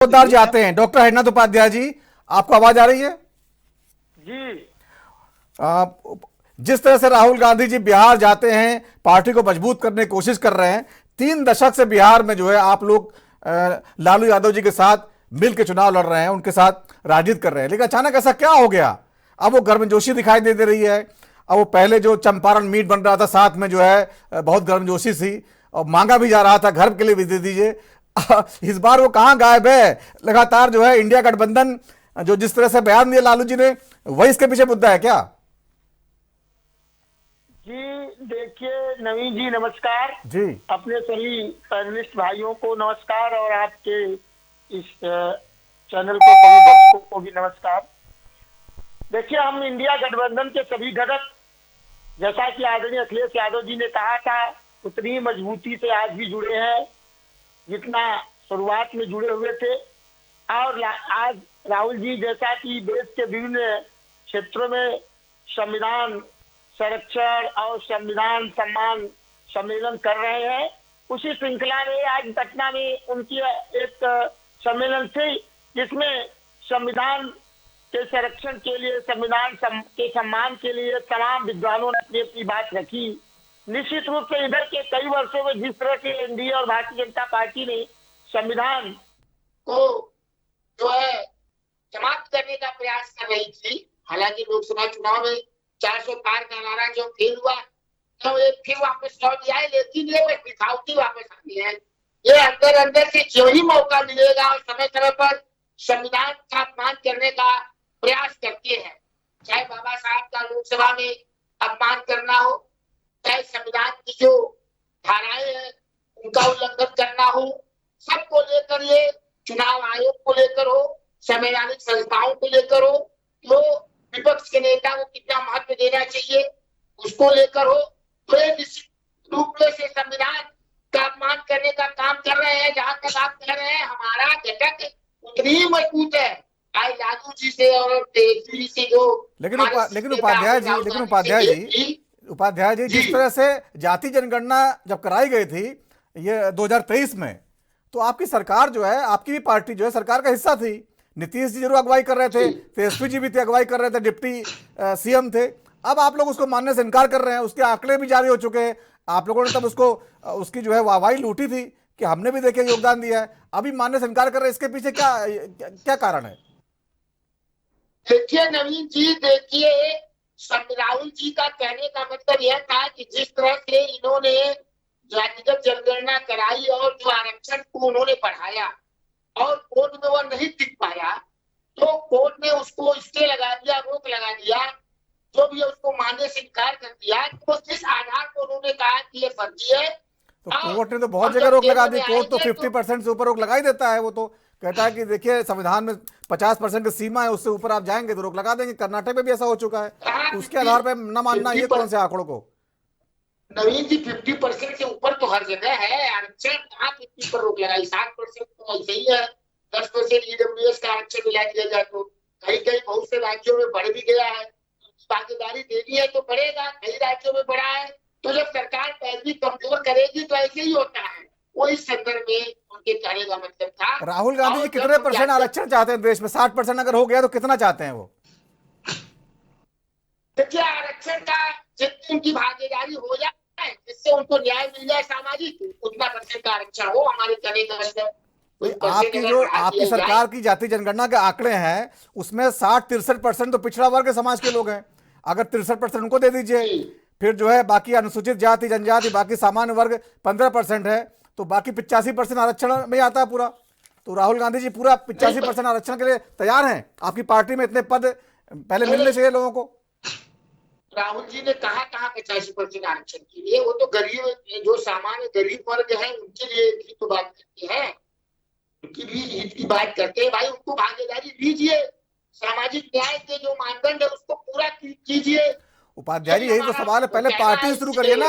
जोरदार जाते हैं। डॉक्टर हरिनाथ उपाध्याय जी, आपको आवाज आ रही है? जी। आ, जिस तरह से राहुल गांधी जी बिहार जाते हैं, पार्टी को मजबूत करने की कोशिश कर रहे हैं। 3 दशक से बिहार में जो है आप लोग लालू यादव जी के साथ मिलकर चुनाव लड़ रहे हैं, उनके साथ राजनीति कर रहे हैं, लेकिन अचानक ऐसा क्या हो गया? अब वो गर्मजोशी दिखाई दे रही है। अब वो पहले जो चंपारण मीट बन रहा था, साथ में जो है बहुत गर्मजोशी थी और मांगा भी जा रहा था घर के लिए भी दे दीजिए। इस बार वो कहां गायब है? लगातार जो है इंडिया गठबंधन जो जिस तरह से बयान दिया लालू जी ने, वही इसके पीछे मुद्दा है क्या? जी देखिए नवीन जी, नमस्कार। जी अपने सभी पैनलिस्ट भाइयों को नमस्कार और आपके इस चैनल के सभी दर्शकों को भी नमस्कार। देखिए, हम इंडिया गठबंधन के सभी घटक, जैसा कि आदरणीय अखिलेश यादव जी ने कहा था, उतनी मजबूती से आज भी जुड़े हैं जितना शुरुआत में जुड़े हुए थे। और आज राहुल जी जैसा कि देश के विभिन्न क्षेत्रों में संविधान संरक्षण और संविधान सम्मान सम्मेलन कर रहे हैं, उसी श्रृंखला में आज पटना में उनकी एक सम्मेलन थी जिसमें संविधान के संरक्षण के लिए, संविधान के सम्मान के लिए तमाम विद्वानों ने अपनी अपनी बात रखी। निश्चित रूप से इधर के कई वर्षों में जिस तरह से एनडीए और भारतीय जनता पार्टी ने संविधान को जो है समाप्त करने का प्रयास कर रही थी, हालांकि लोकसभा चुनाव में 400 पार का नारा जो फेल हुआ तो ये फिर वापस लौट आए, लेकिन ये दिखावटी वापस आती है। ये अंदर अंदर से जो ही मौका मिलेगा और समय समय पर संविधान का अपमान करने का प्रयास करते हैं। चाहे बाबा साहब का लोकसभा में अपमान करना हो, चाहे संविधान की जो धाराएं हैं उनका उल्लंघन करना हो, सबको लेकर, ये चुनाव आयोग को लेकर हो, संवैधानिक संस्थाओं को लेकर हो, तो विपक्ष के नेता को कितना महत्व देना चाहिए उसको लेकर हो, तो ये निश्चित रूप से संविधान का अपमान करने का काम कर रहे हैं। जहां तक आप कह रहे हैं हमारा घटक उतनी ही मजबूत है आज लालू जी से और तेजस्वी से जो, लेकिन उपाध्याय जी जिस तरह से जाति जनगणना जब कराई गई थी ये 2023 में, तो आपकी सरकार जो है, आपकी भी पार्टी जो है सरकार का हिस्सा थी। नीतीश जी जरूर अगुवाई कर रहे थे, तेजस्वी जी भी थे, अगुवाई कर रहे थे, डिप्टी सीएम थे। अब आप लोग उसको मानने से इनकार कर रहे हैं। उसके आंकड़े भी जारी हो चुके हैं। आप लोगों ने तब उसको उसकी जो है वाहवाही लूटी थी कि हमने भी देखिए योगदान दिया है, अभी मानने से इनकार कर रहे हैं। इसके पीछे क्या क्या कारण है? देखिए नवीन जी, देखिए राहुल जी का कहने का मतलब यह था कि जिस तरह से इन्होंने जातिगत जनगणना कराई और जो आरक्षण को उन्होंने बढ़ाया और कोर्ट में वह नहीं टिक पाया, तो कोर्ट ने उसको स्टे लगा दिया, रोक लगा दिया, जो भी उसको मानने से इनकार कर दिया। तो जिस आधार पर उन्होंने कहा कि ये फर्जी है, तो कोर्ट ने तो बहुत जगह रोक लगा दी। कोर्ट तो 50% से ऊपर रोक लगा ही देता है। वो तो कहता है कि देखिए संविधान में 50% की सीमा है, उससे ऊपर आप जाएंगे तो रोक लगा देंगे। कर्नाटक में भी ऐसा हो चुका है। उसके आधार पर न मानना, ये कौन से आंकड़ों को? नवीन जी 50% से ऊपर तो हर जगह है आरक्षण, कहाँ 50 पर रोक लगाई? 60% तो ऐसे ही है। 10% ईडब्ल्यूएस का आरक्षण मिला दिया जाए तो कहीं कहीं बहुत से राज्यों में बढ़ भी गया है। भागीदारी देनी है तो बढ़ेगा, कई राज्यों में बढ़ा है। तो जब सरकार पैरवी कमजोर करेगी तो ऐसे ही होता है। वो इस संदर्भ में उनके कहने का मतलब था। राहुल गांधी जी कितने % आरक्षण चाहते हैं देश में? 60% अगर हो गया तो कितना चाहते हैं वो? देखिए, आरक्षण का जितनी उनकी भागीदारी हो जाए, जिससे उनको न्याय मिल जाए सामाजिक, उतना % का आरक्षण हो, हमारे कहने का मतलब। आपकी सरकार की जाति जनगणना के आंकड़े हैं, उसमें 60-63% तो पिछड़ा वर्ग समाज के लोग हैं। अगर 63% उनको दे दीजिए, फिर जो है बाकी अनुसूचित जाति जनजाति, बाकी सामान्य वर्ग 15% है, तो बाकी 85% आरक्षण में आता है पूरा। तो राहुल गांधी जी पूरा 85% आरक्षण के लिए तैयार हैं? आपकी पार्टी में इतने पद पहले मिलने चाहिए लोगों को। राहुल जी ने कहा 85% आरक्षण के लिए? वो तो गरीब, जो सामान्य गरीब वर्ग है उनके लिए ही तो बात करते हैं, उनकी भी हित की बात करते हैं। भाई उनको भागीदारी दीजिए, सामाजिक न्याय के जो मानदंड है उसको पूरा कीजिए। उपाध्याय जी यही तो सवाल है। पहले पार्टी से शुरू करिए ना,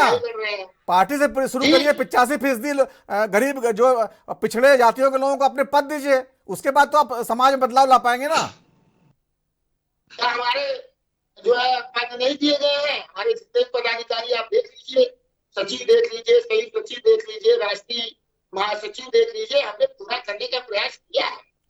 पार्टी से शुरू करिए। 85% गरीब जो पिछड़े जातियों के लोगों को अपने पद दीजिए, उसके बाद तो आप समाज में बदलाव ला पाएंगे ना। हमारे जो है पद नहीं दिए गए हैं, हमारे जितने पदाधिकारी आप देख लीजिए, सचिव देख लीजिए, संयुक्त सचिव देख लीजिए, राष्ट्रीय महासचिव देख लीजिए, हमने पूरा करने का प्रयास किया है।